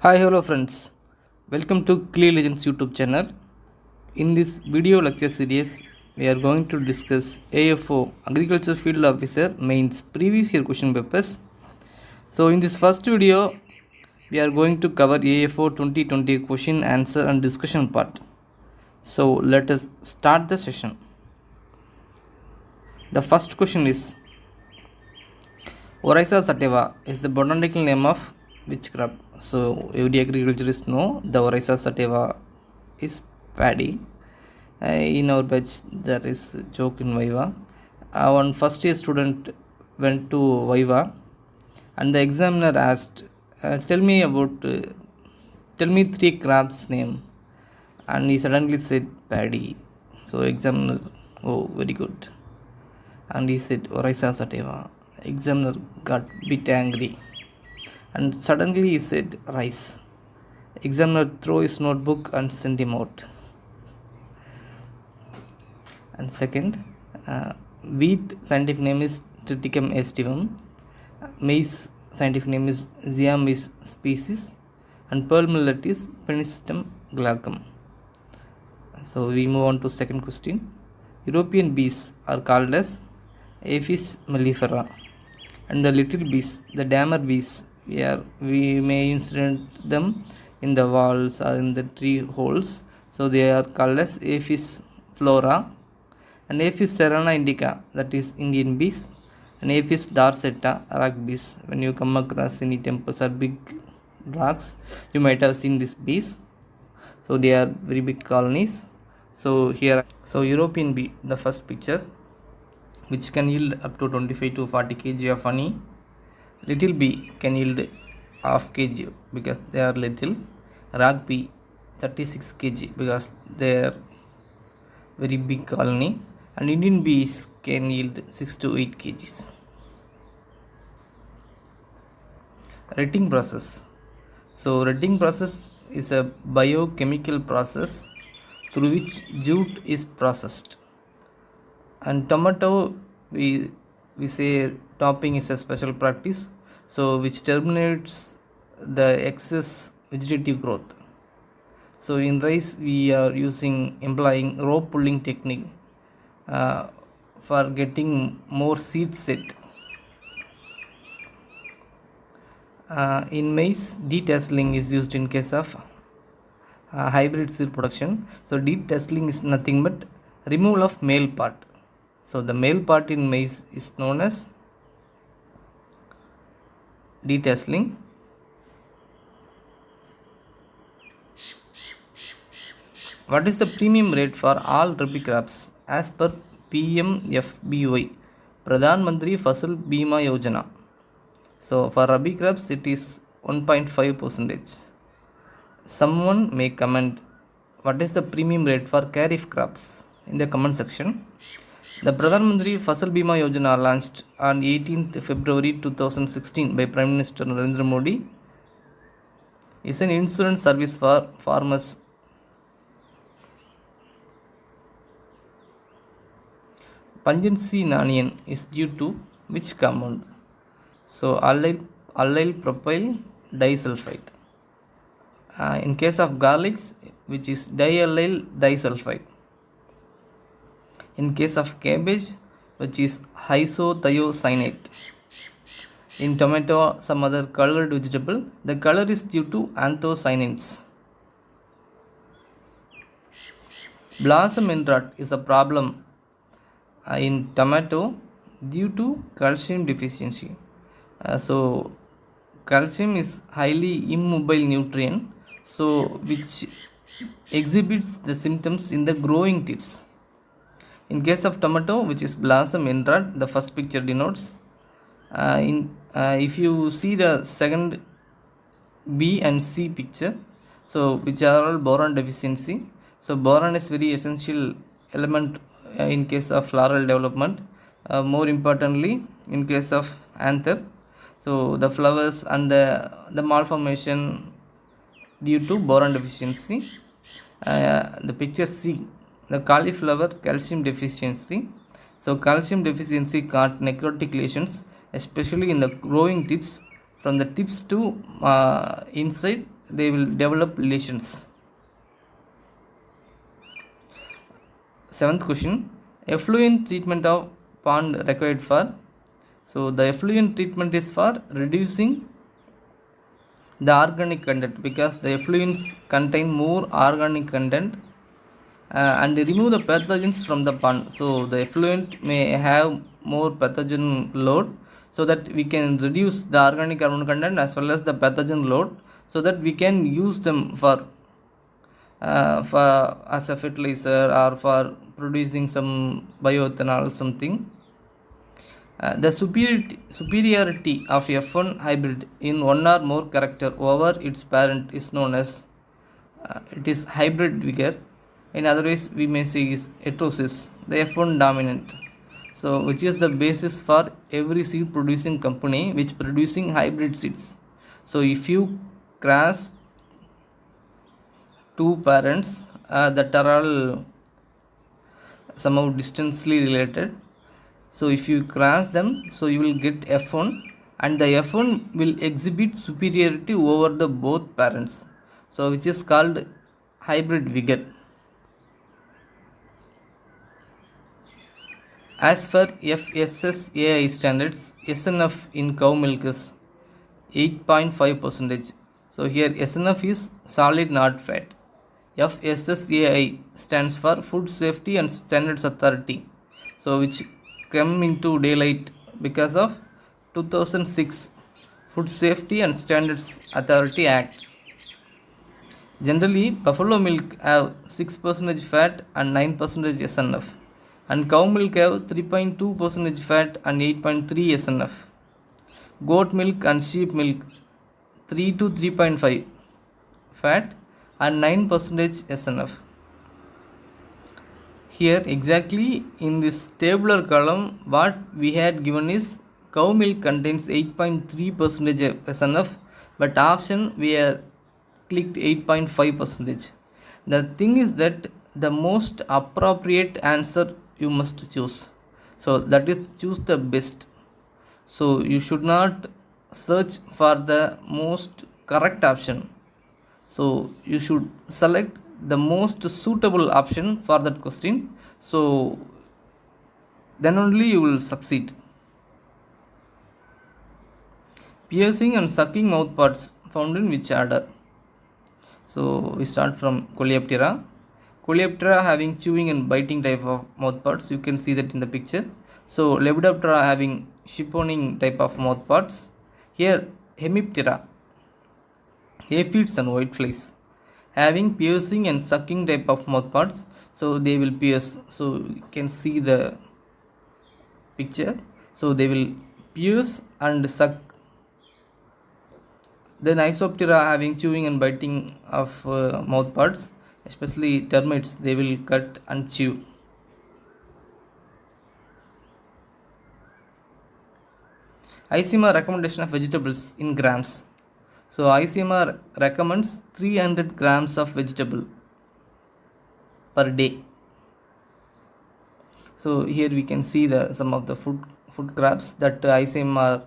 Hi, hello friends. Welcome to Clear Legends YouTube channel. In this video lecture series, we are going to discuss AFO Agriculture Field Officer Mains previous year question papers. So in this first video, we are going to cover AFO 2020 question answer and discussion part. So let us start the session. The first question is Oryza sativa is the botanical name of which crop? So every agriculturist know the Oryza sativa is paddy. In our batch there is joke in Viva. One first year student went to Viva and the examiner asked, tell me three crops name, and he suddenly said paddy. So examiner, oh very good, and he said Oryza sativa. Examiner got bit angry and suddenly he said rice. Examiner threw his notebook and sent him out. And second, wheat scientific name is Triticum aestivum, maize scientific name is Ziamys species, and pearl millet is Penicillium glaucum. So we move on to second question. European bees are called as Apis mellifera, and the little bees, the damer bees, we may insert them in the walls or in the tree holes. So they are called as Apis flora, and Apis serrana indica, that is Indian bees, and Apis dorsata, rock bees. When you come across any temples or big rocks, you might have seen these bees. So they are very big colonies. So here, so European bee, the first picture, which can yield up to 25 to 40 kg of honey. Little bee can yield half kg because they are little. Rock bee 36 kg because they are very big colony, and Indian bees can yield 6 to 8 kgs. Retting process. So retting process is a biochemical process through which jute is processed. And tomato, we say topping is a special practice, so which terminates the excess vegetative growth. So in rice we are employing rope pulling technique for getting more seed set. In maize, detasseling is used in case of hybrid seed production. So detasseling is nothing but removal of male part. So the male part in maize is known as detasseling. What is the premium rate for all rabi crops as per PMFBY, Pradhan Mantri Fasal Bima Yojana? So for rabi crops it is 1.5%. Someone may comment what is the premium rate for kharif crops in the comment section. The Pradhan Mantri Fasal Bima Yojana launched on 18th February 2016 by Prime Minister Narendra Modi is an insurance service for farmers. Pungency in onion is due to which compound? So allyl propyl disulfide. In case of garlics, which is diallyl disulfide. In case of cabbage, which is isothiocyanate. In tomato, some other colored vegetable, the color is due to anthocyanins. Blossom end rot is a problem in tomato due to calcium deficiency. So calcium is highly immobile nutrient, so which exhibits the symptoms in the growing tips. In case of tomato, which is blossom end rot, the first picture denotes. If you see the second B and C picture, so which are all boron deficiency. So boron is very essential element in case of floral development. More importantly, in case of anther, so the flowers and the malformation due to boron deficiency. The picture C, the cauliflower calcium deficiency. So calcium deficiency causes necrotic lesions, especially in the growing tips from the tips to inside they will develop relations. Seventh question, effluent treatment of pond required for. So the effluent treatment is for reducing the organic content, because the effluents contain more organic content and remove the pathogens from the pond. So the effluent may have more pathogen load, so that we can reduce the organic carbon content as well as the pathogen load, so that we can use them for as a fertilizer or for producing some bioethanol something. The superiority of F1 hybrid in one or more character over its parent is known as it is hybrid vigor. In other ways, we may say is heterosis, the F1 dominant. So, which is the basis for every seed producing company which producing hybrid seeds. So, if you cross two parents that are all somehow distantly related, so if you cross them, so you will get F1, and the F1 will exhibit superiority over the both parents, so which is called hybrid vigor. As for FSSAI standards, SNF in cow milk is 8.5%. So here SNF is solid not fat. FSSAI stands for Food Safety and Standards Authority, so which came into daylight because of 2006 Food Safety and Standards Authority Act. Generally, buffalo milk have 6% fat and 9% SNF, and cow milk have 3.2% fat and 8.3 SNF. Goat milk and sheep milk 3 to 3.5 fat and 9% SNF. Here exactly in this tabular column, what we had given is cow milk contains 8.3% SNF, but option we are clicked 8.5%. The thing is that the most appropriate answer you must choose. So that is choose the best. So you should not search for the most correct option. So you should select the most suitable option for that question. So then only you will succeed. Piercing and sucking mouth parts found in which order? So we start from Coleoptera. Coleoptera having chewing and biting type of mouth parts. You can see that in the picture. So Lepidoptera having chipponing type of mouth parts. Here Hemiptera, aphids and whiteflies, having piercing and sucking type of mouth parts. So they will pierce. So you can see the picture. So they will pierce and suck. Then Isoptera having chewing and biting of mouth parts, especially termites, they will cut and chew. ICMR recommendation of vegetables in grams. So ICMR recommends 300 grams of vegetable per day. So here we can see the some of the food crops that ICMR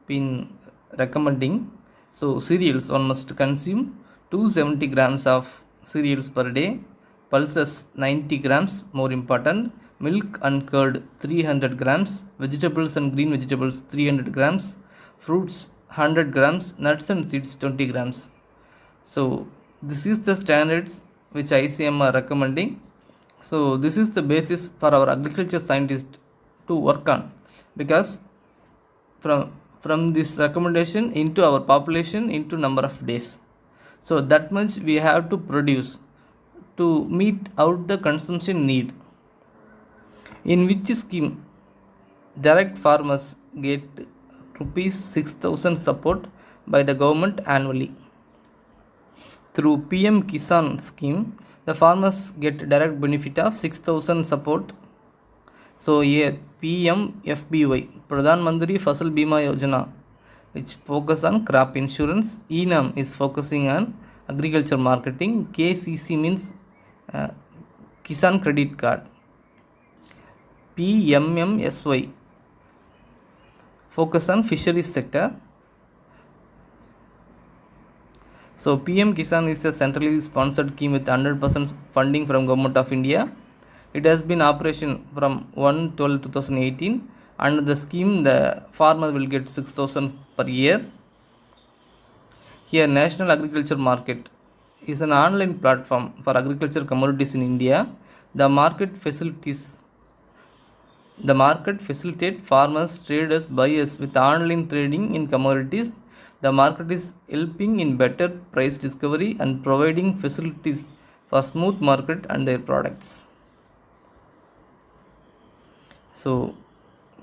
been recommending. So cereals, one must consume 270 grams of cereals per day. Pulses 90 grams, more important. Milk and curd 300 grams. Vegetables and green vegetables 300 grams. Fruits 100 grams. Nuts and seeds 20 grams. So this is the standards which ICM are recommending. So this is the basis for our agriculture scientists to work on, because from this recommendation into our population into number of days, so that much we have to produce to meet out the consumption need. In which scheme direct farmers get rupees 6,000 support by the government annually? Through PM Kisan scheme, the farmers get direct benefit of 6,000 support. So here PMFBY, Pradhan Mantri Fasal Bima Yojana, which focus on crop insurance. ENAM is focusing on agriculture marketing. KCC means Kisan Credit Card. PMMSY focus on fisheries sector. So PM Kisan is a centrally sponsored scheme with 100% funding from Government of India. It has been operation from 1/12/2018. Under the scheme, the farmer will get 6,000 per year. Here, National Agriculture Market is an online platform for agriculture commodities in India. The market facilitate farmers, traders, buyers with online trading in commodities. The market is helping in better price discovery and providing facilities for smooth market and their products. So,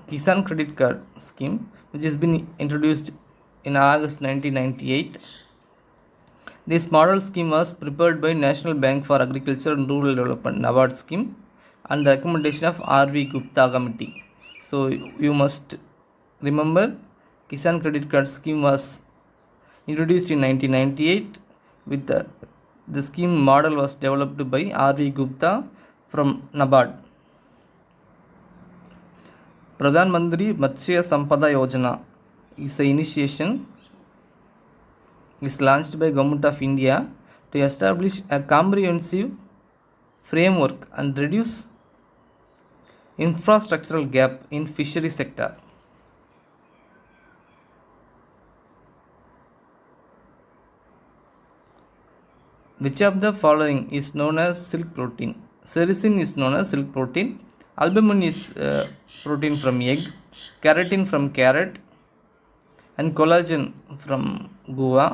Kisan Credit Card Scheme, which has been introduced in August 1998. This model scheme was prepared by National Bank for Agriculture and Rural Development NABARD scheme and the recommendation of R.V. Gupta committee. So you must remember Kisan Credit Card Scheme was introduced in 1998 with the scheme model was developed by R.V. Gupta from NABARD. Pradhan Mantri Matsya Sampada Yojana is an initiation is launched by Government of India to establish a comprehensive framework and reduce infrastructural gap in fishery sector. Which of the following is known as silk protein? Sericin is known as silk protein. Albumin is protein from egg. Keratin from carrot. And collagen from guava.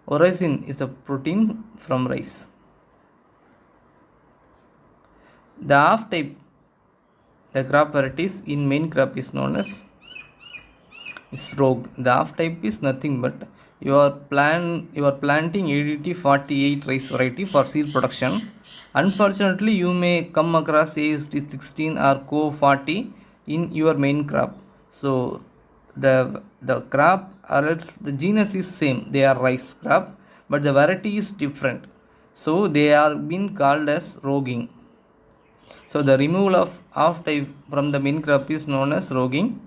Orexin is a protein from rice. The half type, the crop varieties in main crop is known as rogue. The half type is nothing but you are planting ADT 48 rice variety for seed production. Unfortunately, you may come across AST 16 or CO 40 in your main crop. So the crop or else the genus is same, they are rice crop, but the variety is different, so they are being called as roguing. So the removal of half type from the main crop is known as roguing.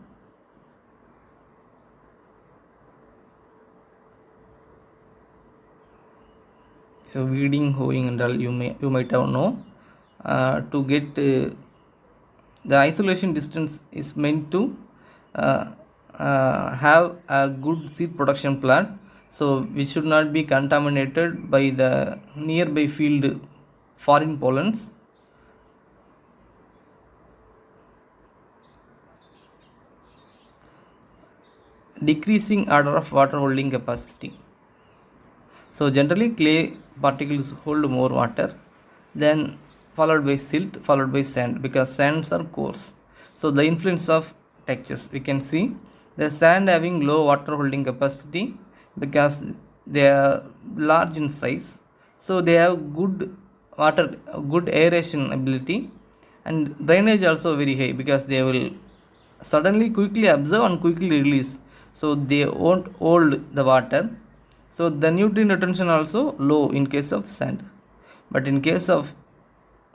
So weeding, hoeing and all you might have know. To get the isolation distance is meant to have a good seed production plant, so which should not be contaminated by the nearby field foreign pollens. Decreasing order of water holding capacity. So generally clay particles hold more water, then followed by silt, followed by sand, because sands are coarse. So the influence of textures, we can see the sand having low water holding capacity because they are large in size, so they have good aeration ability, and drainage also very high because they will suddenly quickly absorb and quickly release, so they won't hold the water. So the nutrient retention also low in case of sand, but in case of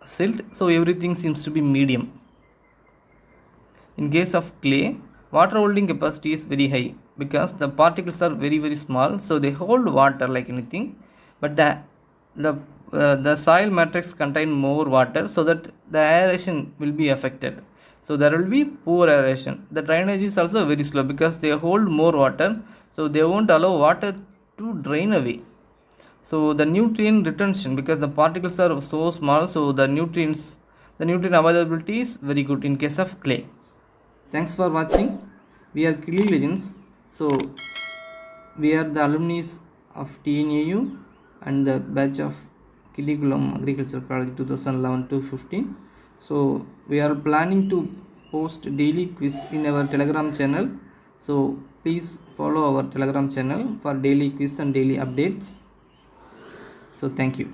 silt, so everything seems to be medium. In case of clay, water holding capacity is very high because the particles are very very small, so they hold water like anything, but the soil matrix contain more water, so that the aeration will be affected, so there will be poor aeration. The drainage is also very slow because they hold more water, so they won't allow water to drain away. So the nutrient retention, because the particles are so small, so the nutrient availability is very good in case of clay. Thanks for watching. We are Kili Legends. So we are the alumni of TNAU and the batch of Kilikulam Agriculture College 2011-15. So we are planning to post daily quiz in our Telegram channel. So please follow our Telegram channel for daily quiz and daily updates. So thank you.